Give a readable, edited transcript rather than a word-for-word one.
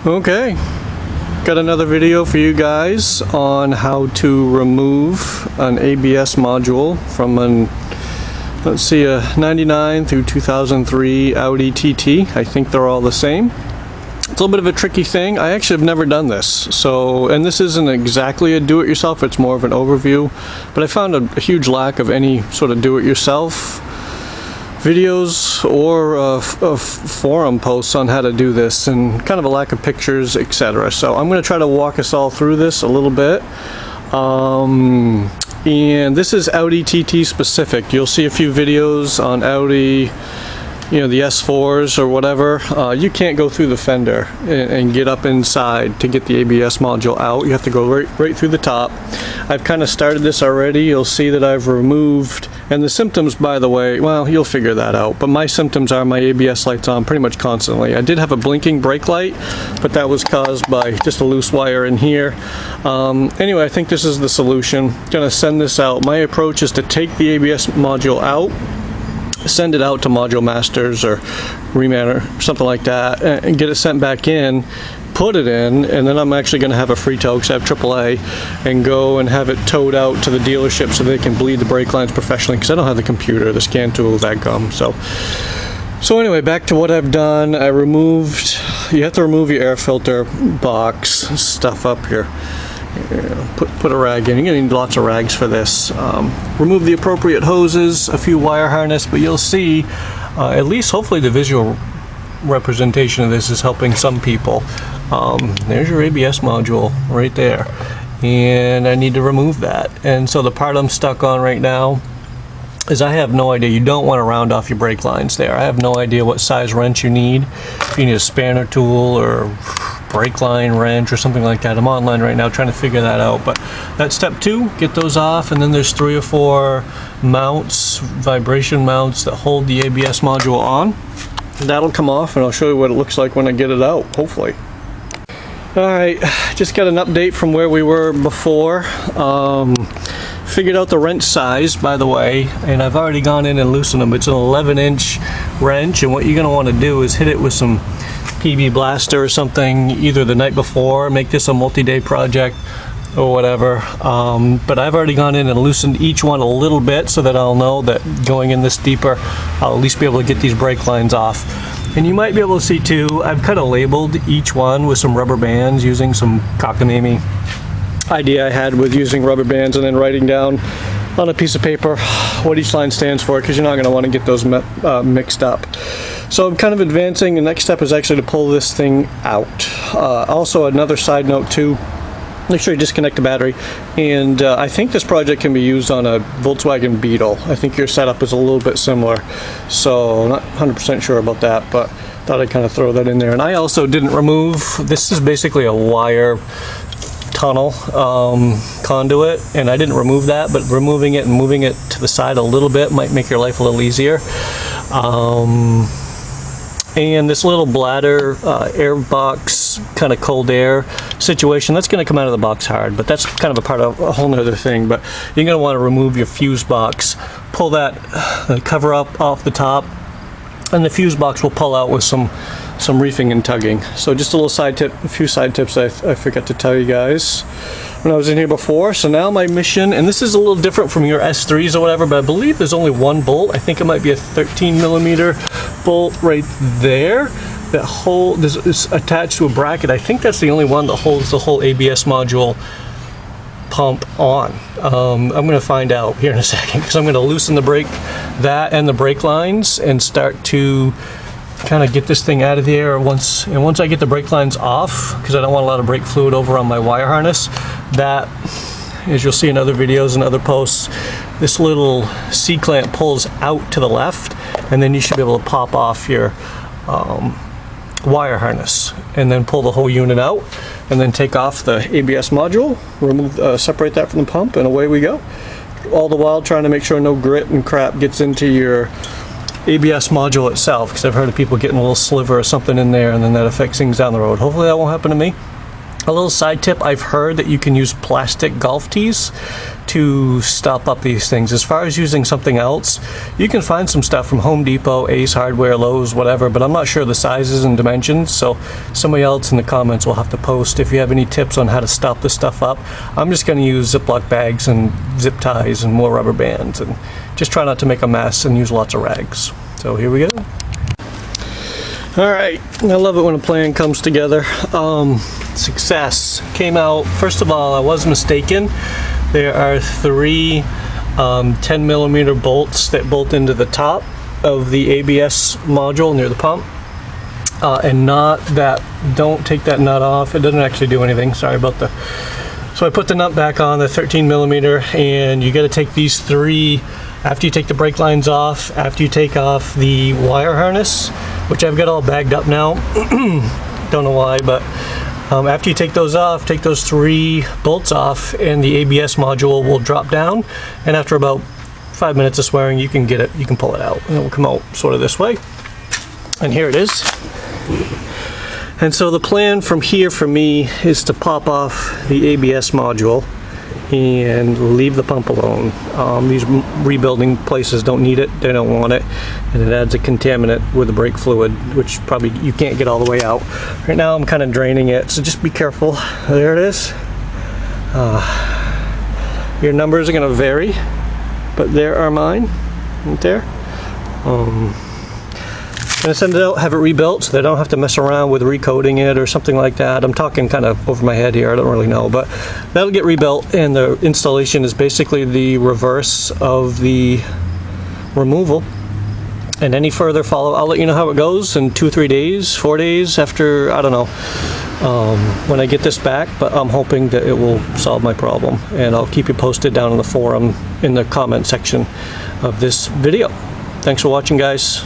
Okay, got another video for you guys on how to remove an ABS module from an, let's see, a 99 through 2003 Audi TT. I think they're all the same. It's a little bit of a tricky thing. I actually have never done this, so, and this isn't exactly a do-it-yourself, it's more of an overview, but I found a huge lack of any sort of do-it-yourself videos or forum posts on how to do this, and kind of a lack of pictures, etc. So I'm going to try to walk us all through this a little bit. And this is Audi TT specific. You'll see a few videos on Audi, you know, the S4s or whatever. You can't go through the fender and get up inside to get the ABS module out. You have to go right through the top. I've kind of started this already. You'll see that I've removed, and the symptoms, by the way, well, you'll figure that out, but my symptoms are my ABS lights on pretty much constantly. I did have a blinking brake light, but that was caused by just a loose wire in here. Anyway, I think this is the solution. Gonna send this out. My approach is to take the ABS module out, send it out to Module Masters or Reman or something like that, and get it sent back in, put it in, and then I'm actually going to have a free tow because I have AAA, and go and have it towed out to the dealership so they can bleed the brake lines professionally, because I don't have the computer, the scan tool, that gum. So anyway, back to what I've done. I removed, you have to remove your air filter box stuff up here. Put a rag in. You're going to need lots of rags for this. Remove the appropriate hoses, a few wire harness, but you'll see, at least hopefully the visual representation of this is helping some people. There's your ABS module right there, and I need to remove that. And so the part I'm stuck on right now is I have no idea. You don't want to round off your brake lines there. I have no idea what size wrench you need. If you need a spanner tool or brake line wrench or something like that. I'm online right now trying to figure that out, but that's step 2. Get those off, and then there's 3 or 4 mounts, vibration mounts that hold the ABS module on. That'll come off, and I'll show you what it looks like when I get it out, hopefully. Alright, just got an update from where we were before. Figured out the wrench size, by the way, and I've already gone in and loosened them. It's an 11-inch wrench, and what you're going to want to do is hit it with some PB Blaster or something either the night before, make this a multi-day project or whatever. But I've already gone in and loosened each one a little bit so that I'll know that going in this deeper, I'll at least be able to get these brake lines off. And you might be able to see too, I've kind of labeled each one with some rubber bands using some cockamamie idea I had with using rubber bands, and then writing down on a piece of paper what each line stands for, because you're not going to want to get those mixed up. So I'm kind of advancing. The next step is actually to pull this thing out. Also, another side note too, make sure you disconnect the battery, and I think this project can be used on a Volkswagen Beetle. I think your setup is a little bit similar, so I'm not 100% sure about that, but thought I'd kind of throw that in there. And I also didn't remove, this is basically a wire tunnel conduit, and I didn't remove that, but removing it and moving it to the side a little bit might make your life a little easier. And this little bladder air box kind of cold air situation, that's going to come out of the box hard, but that's kind of a part of a whole nother thing. But you're going to want to remove your fuse box, pull that cover up off the top, and the fuse box will pull out with some reefing and tugging. So just a little side tip, a few side tips I forgot to tell you guys when I was in here before. So now my mission, and this is a little different from your S3s or whatever, but I believe there's only one bolt. I think it might be a 13mm bolt right there that is attached to a bracket. I think that's the only one that holds the whole ABS module pump on. I'm going to find out here in a second, because I'm going to loosen the brake, that and the brake lines, and start to kind of get this thing out of the air once I get the brake lines off, because I don't want a lot of brake fluid over on my wire harness. That, as you'll see in other videos and other posts, this little C-clamp pulls out to the left, and then you should be able to pop off your wire harness, and then pull the whole unit out, and then take off the ABS module, remove, separate that from the pump, and away we go. All the while trying to make sure no grit and crap gets into your ABS module itself, because I've heard of people getting a little sliver or something in there, and then that affects things down the road. Hopefully that won't happen to me. A little side tip, I've heard that you can use plastic golf tees to stop up these things. As far as using something else, you can find some stuff from Home Depot, Ace Hardware, Lowe's, whatever, but I'm not sure the sizes and dimensions, so somebody else in the comments will have to post if you have any tips on how to stop this stuff up. I'm just going to use Ziploc bags and zip ties and more rubber bands, and just try not to make a mess and use lots of rags. So here we go. Alright, I love it when a plan comes together. Success came out. First of all, I was mistaken. There are 3 10mm bolts that bolt into the top of the ABS module near the pump, and not that. Don't take that nut off. It doesn't actually do anything. Sorry about the. So I put the nut back on, the 13mm, and you got to take these 3 after you take the brake lines off, after you take off the wire harness, which I've got all bagged up now. Don't know why, but after you take those off, take those 3 bolts off, and the ABS module will drop down, and after about 5 minutes of swearing, you can get it, you can pull it out, and it will come out sort of this way. And here it is. And so the plan from here for me is to pop off the ABS module and leave the pump alone. These rebuilding places don't need it, they don't want it, and it adds a contaminant with the brake fluid, which probably you can't get all the way out. Right now I'm kind of draining it, so just be careful. There it is. Your numbers are going to vary, but there are mine, right there. I'm going to send it out, have it rebuilt, so they don't have to mess around with recoating it or something like that. I'm talking kind of over my head here, I don't really know, but that'll get rebuilt, and the installation is basically the reverse of the removal. And any further follow, I'll let you know how it goes in 2-3 days, 4 days after, I don't know, when I get this back, but I'm hoping that it will solve my problem, and I'll keep you posted down in the forum in the comment section of this video. Thanks for watching, guys.